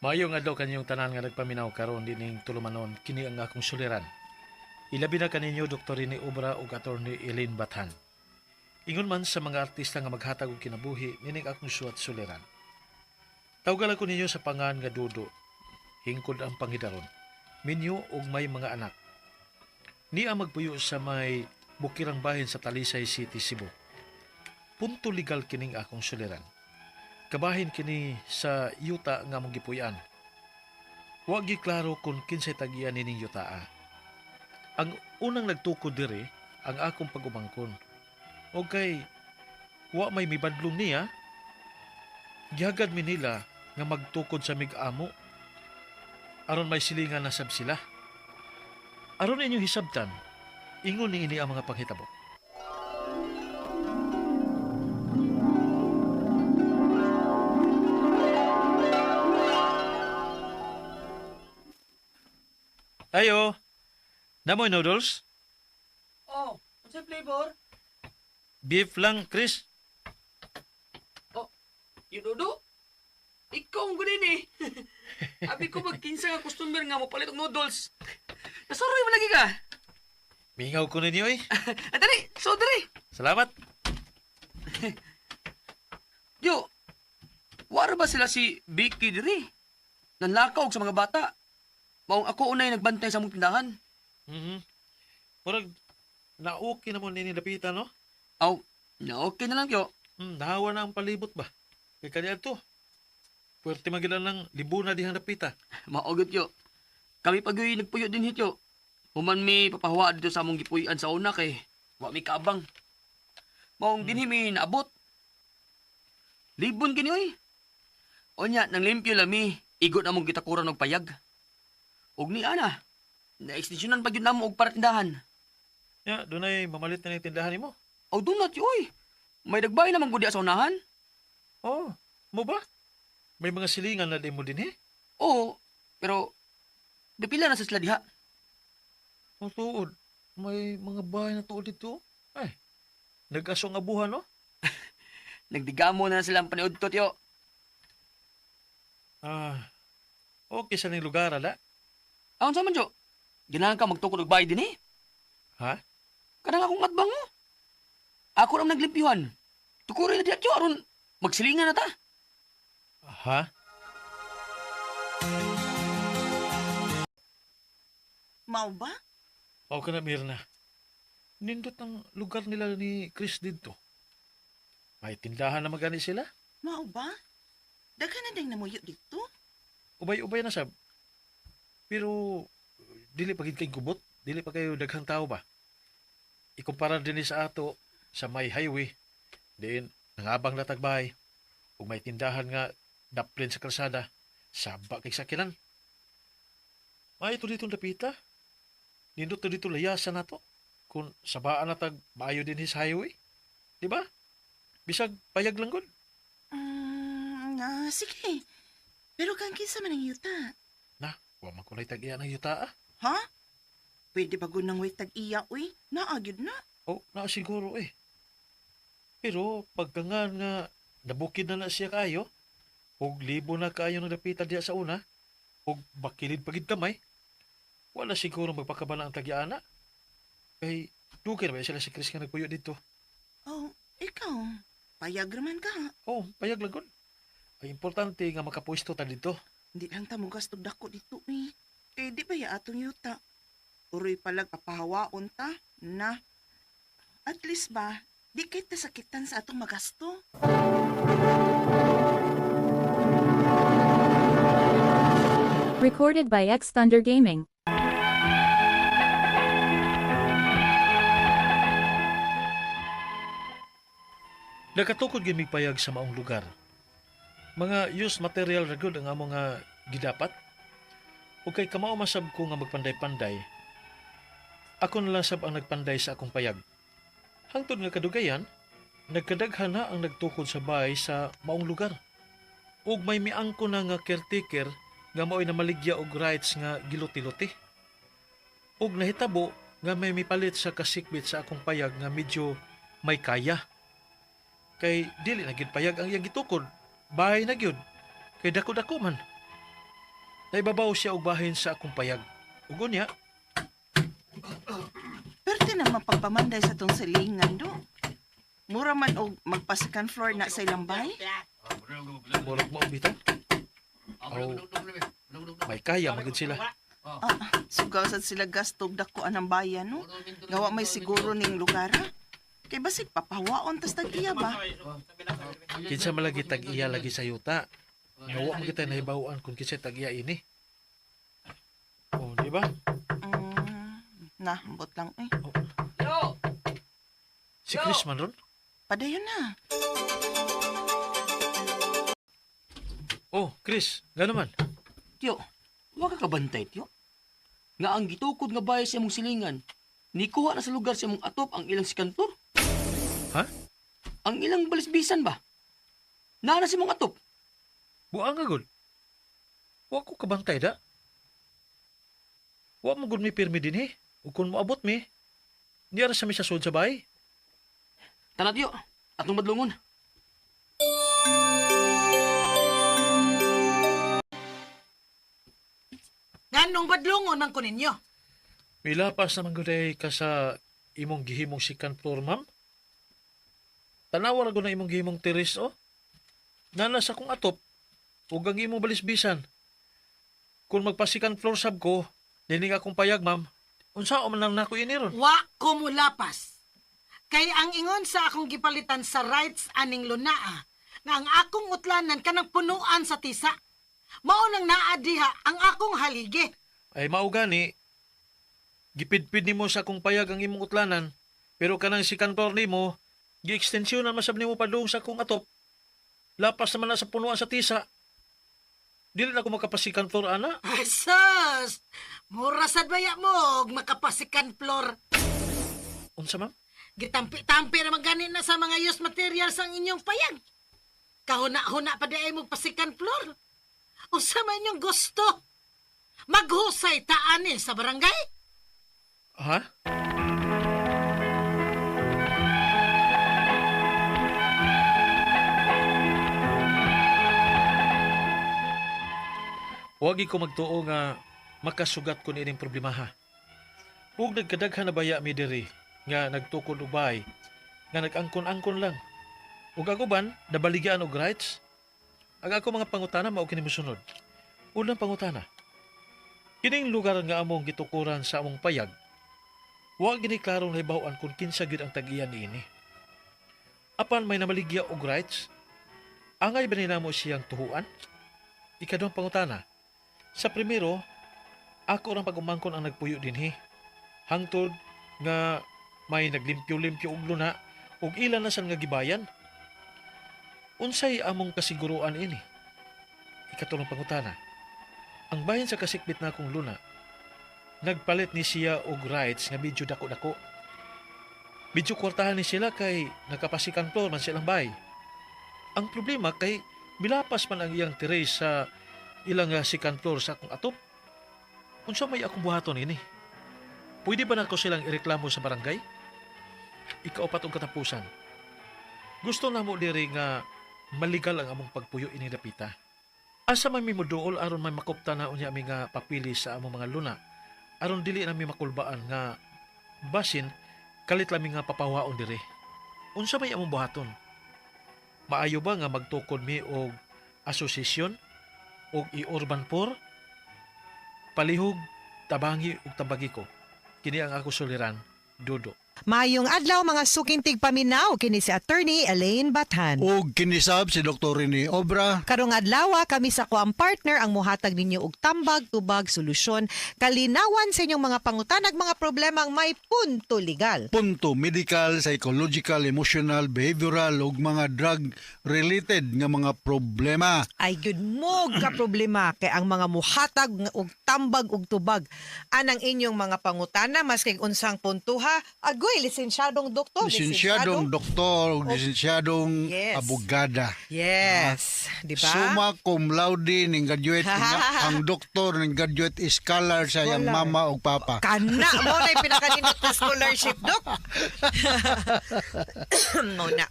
Maayo nga daw kanyang tanan nga nagpaminaw karon dining tulumanon kini ang akong suliran. Ilabi na kaninyo Dr. Rini Obra ug Attorney Elaine Bathan. Ingon man sa mga artista nga maghatag og kinabuhi nining akong suwat suliran. Tawgalan ko ninyo sa pangan nga Dudo. Hingkod ang panghidaron. Minyo ug may mga anak. Ni ang magpuyo sa may bukirang bahin sa Talisay City, Cebu. Punto legal kining akong suliran. Kabahin kini sa yuta nga mong gipuy-an. Wa gi klaro kung kinsay tagian nining yutaa. Ang unang nagtukod diri ang akong pag-umangkon. Okay, wa may mibadlong niya. Gihagad mi nila nga magtukod sa mig-amo. Aron may silingan na sab sila. Aron inyong hisabtan, ingon ni ini ang mga panghitabo. Ayo, namoy noodles? Oh, ano flavor? Beef lang, Chris. Oh, yung Dudu? Ikaw ang gunin eh. Abi ko magkinsa nga customer nga mo palit og noodles. Nasuroy mo lagi ka. Mingaw ko ninyo eh. Dali, so dali. Salamat. Yo, wala ba sila si Vicky diri? Nanlakaw sa mga bata. Maong ako unay nagbantay sa mong tindahan. Murag, na-okay naman nini lapitan, no? Aw, na okay na lang yo. Nahawa na ang palibot ba? Kaya kanyan to. Puwerte magilan ng libo na dihang napita. Maogot yo. Kami pagyoy nagpuyo din hityo. Human mi papahawa dito sa among gipuy-an sa una kay wa mi kaabang. Maong dinhi mi naabot. Libon kini oy. Onya nang limpyo lami, igot among gitakuran og payag. Og ni ana, na-extensionan pa gyud namo og paratindahan. Ya, doon ay mamalit na yung tindahan mo. Aw dunat yo oy. May dagbay namang gudi sa unahan. Oh, mo ba? May mga silingan na din mo din eh. Oo, pero dapila na sa sila diha. Ang tuod. May mga bahay na tuod dito. Ay, nag-aso nga buhan, no? Nagdigamo na sila ang paniudtot yo. Okay sa ning lugar, ala? Aon sa man jo? Ganahan ka magtukod og bahay din eh. Ha? Kanang akong atbang mo. Ako ram naglimpyuhan. Tukurin na diha yo aron magsilingan na ta. Ha? Mao ba? O ka na, Mirna. Nindot ang lugar nila ni Chris dito. May tindahan na magani sila. Mao ba? Daghan na ding namuyo dito. Ubay-ubay na sab. Pero, dili pa gid kay gubot. Dili pa kayo daghang tao ba? Ikumpara din sa ato sa may highway. Diin, nangabang na tagbay. Kung may tindahan nga daplin sa kalsada, saba kay sakinan. May ito dito lapita. Nindot to dito layasan na to. Kung sabaan na tag maayo din sa highway. Di ba? Bisag payag lang gud. Sige. Pero kang kinsa man ang yuta? Na, wa man kulay tag-iya ng yuta ah. Ha? Pwede ba gunang way tag-iya, uy? Naagyod na. Oh, na siguro eh. Pero pagkangan nga nabukid na siya kayo, og libo na kayo na dapitan diya sa una, og bakilid pagid kamay, wala siguro magpakabala ang tag-iana. Kay, dugay na ba sila si Chris nga nagpuyo dito? Oh, ikaw. Payag raman ka, ha? Oh, payag lang gud. Ay importante nga makapwesto ta dito. Hindi lang ta mo gasto dako dito, uy. Eh, di ba ya atong yuta? Uroy palag papahawaon ta, na. At least ba, di kita sakitan sa atong magasto. Recorded by X Thunder Gaming. Nakatukod gyud mig payag sa maong lugar. Mga used material ra gyud ang amo nga gidapat. Ug kay kamao masab ko nga magpanday-panday. Ako na lang sab ang nagpanday sa akong payag. Hangtod nga kadugayan, nagkadaghan na ang nagtukod sa bahay sa maong lugar. Ug may miangko na nga caretaker nga mao'y namaligya og rights nga giluti-luti. Ug nahitabo nga may mipalit sa kasikbit sa akong payag nga medyo may kaya. Kay dili na gyud payag ang iyang gitukod, bahay na gyud. Kay dako-dako man. Naibabaw siya og bahin sa akong payag. Ugo niya, Pero naman pagpamanday sa tong silingan do. Mura man og magpa-second floor na sa ilang bahay. murag mo bitaw. May kaya magid sila. Sugaw sad sila gastog dako anang bayan no. Gawa may siguro ning lugar ha. Kay basig papahawaon tas tag-iya ba? Kinsa malagi tag-iya lagi sa yuta. Nga wa mo kita nahibawan kung kinsa tag-iya ini. Oh, di ba? Ambot lang eh. Yo! Si Chris man ron. Padayon na. Oh, Chris, gano man? Tiyo, huwag ka kabantay, tiyo. Nga ang gitukod nga bahay sa imong silingan, nikuha na sa lugar sa imong atop ang ilang sikantor. Ha? Ang ilang balisbisan ba? Naana sa imong atop. Buang nga gud. Wa ko kabantay da. Wa mo gud mi pirmi din eh. Ug kung moabot mi, niyara sa mi sa sud sa bahay. Tara, tiyo. Atong madlungon. Nganong badlungon man ko ninyo? Milapas naman gud ay ka sa imong gihimong second floor, ma'am. Tanawa ra gud na imong gihimong terrace, oh. Nana sa kong atop, ug ang imong balisbisan. Kung magpa second floor sab ko, dinig akong payag, ma'am. Unsa man lang nako ini ron? Wa ko mulapas. Kay ang ingon sa akong gipalitan sa rights aning lunaa, nga ang akong utlanan kanang punuan sa tisa. Mao nang naa diha ang akong haligi. Ay mao gani. Gipidpid nimo sa akong payag ang imong utlanan, pero kanang second floor nimo, gi-extensyonan masab nimo padung sa akong atop. Lapas naman na sa punuan sa tisa. Dili na ako makapa second floor, ana. Ay, sus! Mura sad baya mo og makapasikan floor. Unsa, ma'am? Gitampi-tampi naman gani na sa mga used materials ang inyong payag. Kahuna-huna pa di ay mo pasikan floor. Unsa man inyong gusto? Maghusay ta ani sa barangay? Ha? Wagi ko magtuo nga makasugat ko niining problema ha. Ug nagkadaghan na baya mi diri nga nagtukod og bahay nga nag-angkon-angkon lang. Ug ako ban nabaligyan og rights. Ang ako mga pangutana mao kini mosunod. Unang pangutana. Kining lugar nga among gitukuran sa among payag. Wa gini klarong nahibaw-an kung kinsa gyud ang tag-iya niini. Apan may namaligya og rights. Angay ba namo siyang tuhuan? Ikaduhang pangutana. Sa primero, ako orang pag-umangkon ang nagpuyo dinhi. Hangtod nga may naglimpyo-limpyo og luna ug ilan na sang nga gibayan. Unsay among kasiguruan ini? Ikatulong pangutana. Ang bayan sa kasikbit na akong luna, nagpalit ni siya og rights nga medyo dako-dako. Medyo kwartahan ni sila kay nakapasikan floor man silang bahay. Ang problema kay bilapas man ang iyang terrace sa ilang second floor sa akong atop. Unsa may akong buhaton ini? Pwede ba nako silang ireklamo sa barangay? Ikaupat og katapusan. Gusto na mo diri nga maligal ang among pagpuyo ini dapita. Asa man mi moduol aron may makupta na unya mi nga papili sa among mga luna. Aron dili na mi makulbaan nga basin kalit lami nga papawaon diri. Unsa may among buhaton? Maayo ba nga magtukod mi og asosasyon og i-urban poor? Palihog, tabangi ug tabagi ko. Kini ang ako suliran, Dodo. Mayong adlaw mga sukintig paminaw kini si Attorney Elaine Bathan. Og kinisab si Dr. Rene Obra. Karong adlaw kami sa kuang partner ang muhatag ninyo og tambag, tubag, solusyon, kalinawan sa inyong mga pangutanag mga problemang may punto legal. Punto medical, psychological, emotional, behavioral ug mga drug-related nga mga problema. Ay gyud mo ka problema kay ang mga muhatag og tambag ug tubag anang inyong mga pangutana maski unsang punto ha. Agoy Uy, lisensyadong doktor. Lisensyadong doktor, lisensyadong Yes. abogada. Yes. Di ba? Summa cum laude ning graduate ang doktor ning graduate scholar sa iyang Scholar. mama ug papa. Kana mo na yung pinakaninot na scholarship, Dok. Mo na.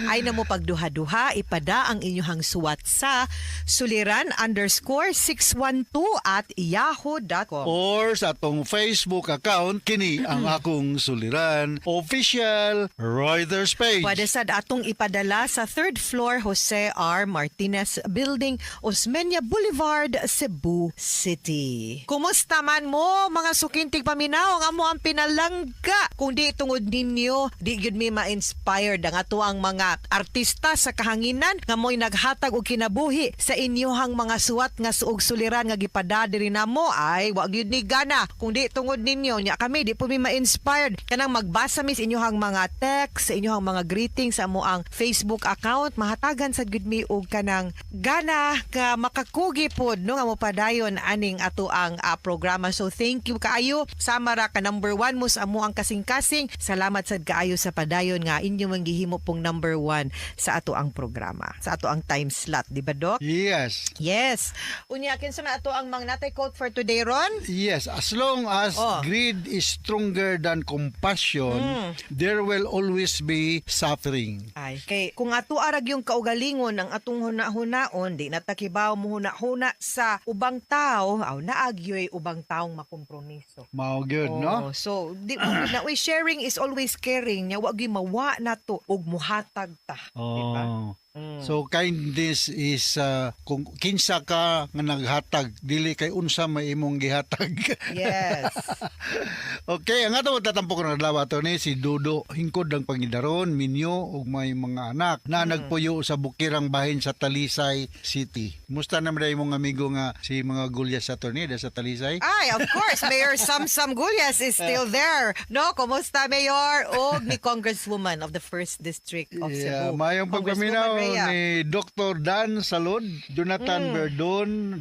Ay na mo pagduha-duha, ipada ang inyong suwat sa suliran_612@yahoo.com. Or sa atong Facebook account kini ang akong suliran official Reuters page. Pwede sad atong ipadala sa 3rd floor Jose R. Martinez Building, Osmeña Boulevard, Cebu City. Kumusta man mo mga sukintig paminaw nga mo ang pinalangga? Kung di tungod ninyo, di gyud mi ma-inspired ang ato ang mga artista sa kahanginan nga mo'y naghatag og kinabuhi sa inyohang mga suwat nga suog suliran nga gipada diri namo ay wa gyud ni gana. Kung di tungod ninyo nya kami di po mi ma-inspired kanang magbasa mis inyohang mga text, sa inyohang mga greetings sa amo ang Facebook account, mahatagan sad gyud mi og kanang gana nga makakugi pod no nga mo padayon aning ato ang programa. So thank you kaayo. Sama ra ka number 1 mo sa amo ang kasing-kasing. Salamat sad kaayo sa padayon nga inyo man gihimo pong number 1 sa ato ang programa. Sa ato ang time slot, di ba, Dok? Yes. Yes. Unya kinsa man ato ang natay quote for today, Ron? Yes, as long as Oh. greed is stronger than compassion, there will always be suffering. Ay, kay kung ato arag yung kaugalingon ang atong huna-hunaon, di natakibaw mo huna-huna sa ubang tao, aw naagyoy ubang taong makompromiso. Mao gyud, no? So, di na we sharing is always caring, nya wa gyud mawa nato og muhatag ta, di ba? Oh. So kindness is kung kinsa ka nga naghatag dili kay unsa may imong gihatag. Yes. Okay, ang ato tatampok na adlaw ato ni si Dodo hingkod ang pangidaron minyo ug may mga anak na nagpuyo sa bukirang bahin sa Talisay City. Musta naman day imong amigo nga si mga Gulyas sa attorney sa Talisay? Ay, of course, Mayor Samsam Gulyas is still there. No, kumusta, Mayor? O ni Congresswoman of the 1st District of Yeah, Cebu. mayong pagpaminaw Congresswoman Rhea. ni Dr. Dan Salud, Jonathan Verdon,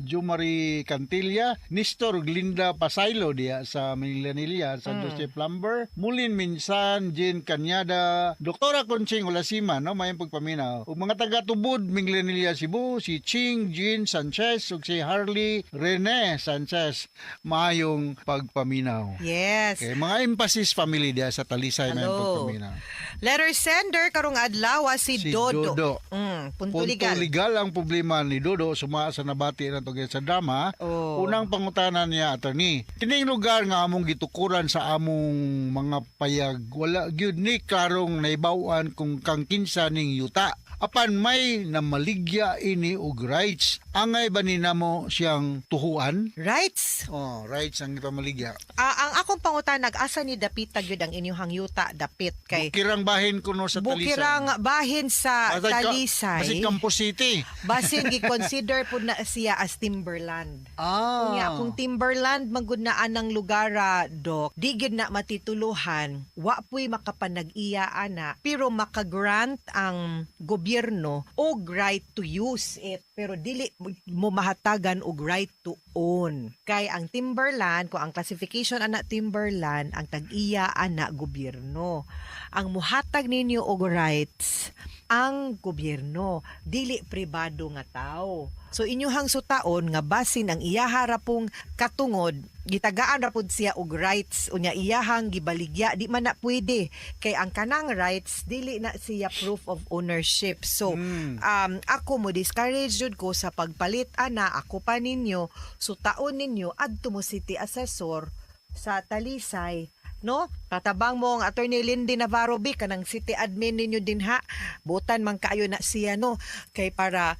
Jumari Cantilla, Nestor Glinda Pasaylo diya sa Manila sa Joseph Lumber, Mulin Minsan, Jean Cañada, Doktora Conching Olasima, no, mayong pagpaminaw. Ug mga taga-tubod Minglanilla Cebu, si Ching Jean Sanchez ug si Harley Rene Sanchez, mayong pagpaminaw. Yes. Okay, mga emphasis family diya sa Talisay mayong Hello. pagpaminaw. Letter sender karong adlaw si Dodo. Punto Punto legal. legal ang problema ni Dodo suma sa nabati na to sa drama. Oh. Unang pangutanan niya attorney. Kining lugar nga among gitukuran sa among mga payag wala gyud ni klarong naibaw-an kung kang kinsa ning yuta. Apan may namaligya ini og rights. Angay ba ninamo siyang tuhuan? Rights. Oh, rights ang ipamaligya. Ang akong pangutan nag-asa ni dapit gyud ang inyong yuta dapit kay Bukirang bahin kuno sa Talisay. Bukirang bahin sa Talisay. Kasi Campus City. Basin gi-consider po na siya as timberland. Unya, kung timberland magud na anang lugar, Dok, di gyud na matituluhan, wa puy makapanag-iya ana, pero makagrant ang gobyerno og right to use it, pero dili mo mahatagan og right to own. Kay ang timberland, kung ang classification ana timberland, ang tag-iya ana gobyerno. Ang muhatag ninyo og rights ang gobyerno, dili pribado nga tao. So inyuhang sutaon nga basin ang iyaha ra pong katungod, gitagaan ra pud siya og rights unya iyahang gibaligya, di man na pwede kay ang kanang rights dili na siya proof of ownership. So ako mo discourage jud ko sa pagpalit ana, ako pa ninyo sutaon ninyo adto mo city assessor sa Talisay, no? Katabang mo ang Attorney Lindy Navarro B, kanang city admin ninyo din ha. Butan man kaayo na siya, no? Kay para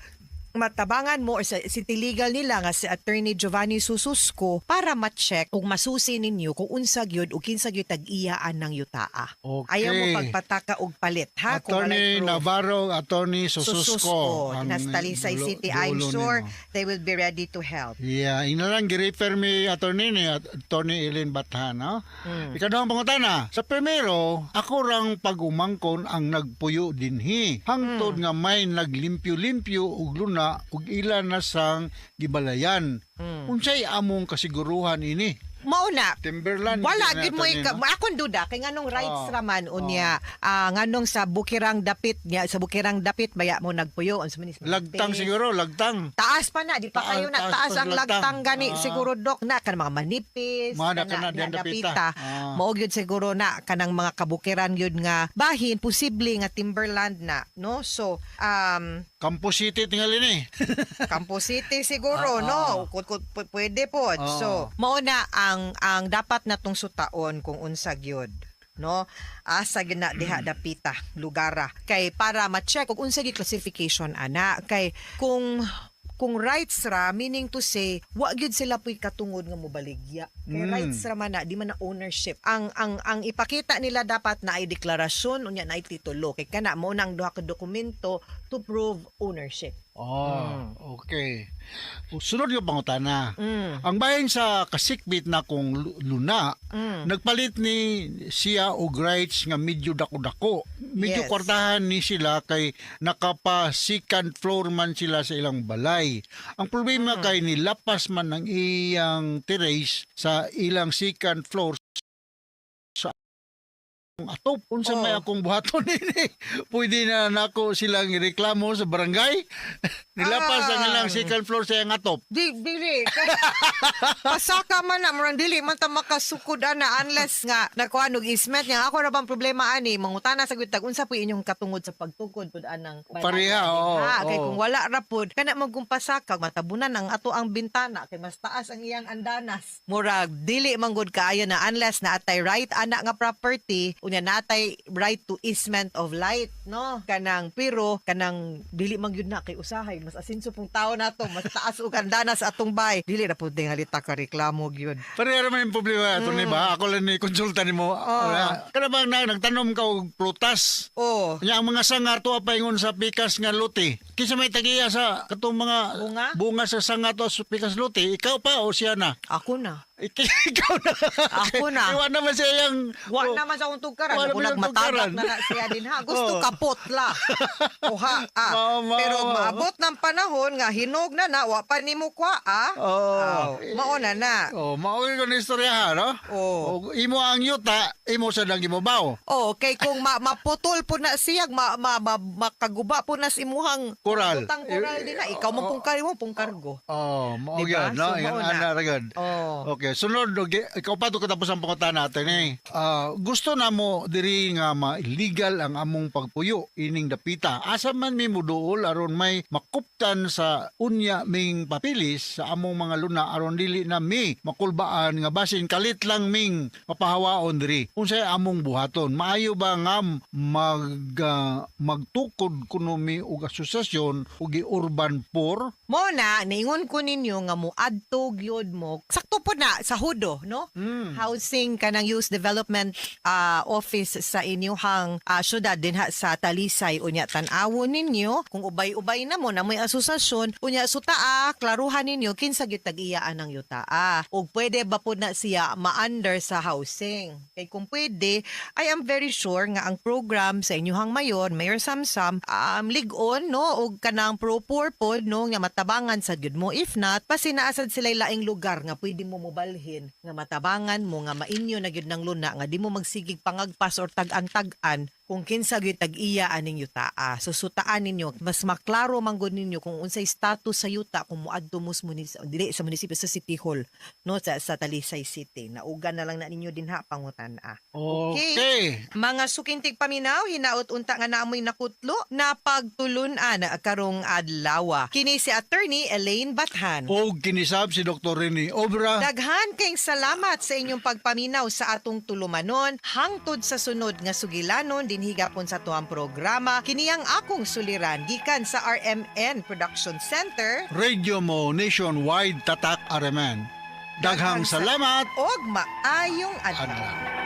matabangan mo or sa city legal nila nga si Attorney Giovanni Sususco para ma-check ug masusi ninyo kung unsa gyud o kinsa gyud tag-iyaan ng yutaa. Okay. Ayaw mo pagpataka og palit ha. Kung Attorney walay proof. Navarro, Attorney Sususco. Nas Talisay City. I'm sure they will be ready to help. Yeah, inalang gi-refer mi attorney ni Attorney Ellen Bathan, no? Ikadawang pangutana. Sa primero, ako rang pag-umangkon ang nagpuyo dinhi. Hangtod nga may naglimpyo-limpyo og luna ug ilan na sang gibalayan. Unsay among kasiguruhan ini? Mauna, Timberland. wala hindi gid mo natin, no? akong duda kay nganong rights Oh. raman unya nganong sa Bukirang Dapit niya sa Bukirang Dapit baya mo nagpuyo unsa man ni Lagtang siguro, lagtang. taas pa na di pa kayo na Taas taas pa ang lagtang. lagtang gani Ah. siguro dok na kan mga manipis Mga na diyan dapita. mao gyud siguro na kanang mga kabukiran gyud nga bahin posible nga timberland na no so Campo City tingali ni. Campo City siguro no pwede po so mao na ang dapat natong sutaon kung unsa gyud no asa gyud na diha dapita lugara kay para ma-check kung unsa gyud classification ana kay kung rights ra meaning to say wa gyud sila puy katungod nga mobaligya kay rights ra man na di man na ownership ang ipakita nila dapat na ay deklarasyon unya na ay titulo kay kana mo nang duha ka dokumento to prove ownership. Okay. Sunod yung pangutana. Ang bahin sa kasikbit na kung luna, nagpalit ni siya og rights nga medyo dako-dako. Medyo Yes. kwartahan ni sila kay nakapa second floor man sila sa ilang balay. Ang problema kay nilapas man ng iyang terrace sa ilang second floor sa atop unsa may akong buhaton nini pwede na nako silang ireklamo sa barangay nilapas ang ilang second floor sa iyang atop. Dili. Pasaka man na, murang dili man ta makasukod ana unless nga nakuha og easement nga. Ako ra bang problema ani, mangutana sa gutag unsa po inyong katungod sa pagtukod pud anang Pareha, oo, kay oo. kung wala ra pud kana magkung pasaka matabunan ang ato ang bintana kay mas taas ang iyang andanas. Murag dili man gud kaayo na unless na atay right ana nga property unya natay right to easement of light no kanang pero kanang dili man gyud na kay usahay mas asinso pong tao nato mas taas og andanas sa atong bay dili ra pud halita ka reklamo gyud. Pareha naman yung problema ato ni ba ako lang ni konsulta nimo. Kana bang nagtanom ka og prutas? Oh, Nya ang mga sangar to paingon sa pikas nga lote. Kinsa may tagiya sa katong mga bunga sa sangar to sa pikas lote, ikaw pa o siya na? ako na. Ikaw na. Ako na. Iwan naman siya yung... Wa naman sa akong tugkaran. Wa Ako naman sa nagmatagak tugkaran. na siya din ha. Gusto Oh. kapot la. Oha. Mao. Pero maabot ng panahon nga hinog na na. Wa pa ni mo kwa mauna na. Maoy ko na istorya ha, no? Oh. Imo ang yuta, imo sa dang gimabaw. Oh, kay kung maputol po na siyag, makaguba po na si imuhang Koral. utang koral din na. Ikaw mo pong kargo. Mao Diba? yan, no? So, Yan, mao na. ana ragad. Oh. Okay, sunod, ikaw pa ito katapos ang pangutan natin eh. Gusto na mo diri nga ma-illegal ang among pagpuyo ining dapita. Asa man mi muduol aron may makuptan sa unya ming papilis sa among mga luna aron dili na mi makulbaan nga basin kalit lang ming mapahawaon diri. Unsay among buhaton? Maayo ba nga magtukod kuno mi og asosasyon og urban poor? Mo na, niingon ko ninyo nga mo adto gyud mo. Sakto po na sa Hudo, no? Housing kanang Youth Development Office sa inyong syudad din ha sa Talisay unya tan-awon ninyo kung ubay-ubay na mo na may asosasyon unya sutaa klaruhan ninyo kinsa gyud tag-iyaan ng yutaa. Og pwede ba po na siya ma-under sa housing? Kay kung pwede, I am very sure nga ang program sa inyong Mayor Samsam lig-on no og kanang pro-poor pod no nga matabangan sad gyud mo. If not, pasinaasad sila laing lugar nga pwede mo mobalhin nga matabangan mo nga mainyo na gyud ng luna nga di mo magsigig pangagpas or tag-an kung kinsa gyud tag-iya aning yutaa. So sutaan ninyo mas maklaro manggod ninyo kung unsay status sa yuta kung moadto mo dili sa munisipyo sa City Hall no sa Talisay City. Naugan na lang na ninyo dinha pangutan-a. Okay. Mga sukintig paminaw, hinaot unta nga naamoy nakutlo na pagtulun-an karong adlaw. Kini si Attorney Elaine Bathan. Og kinisab si Dr. Rene Obra. Daghan kayong salamat sa inyong pagpaminaw sa atong tulumanon hangtod sa sunod nga sugilanon din higapon sa tuang programa. Kiniyang akong suliran gikan sa RMN Production Center. Radio mo nationwide tatak araman. Daghang salamat. Og maayong adlaw. Adlaw.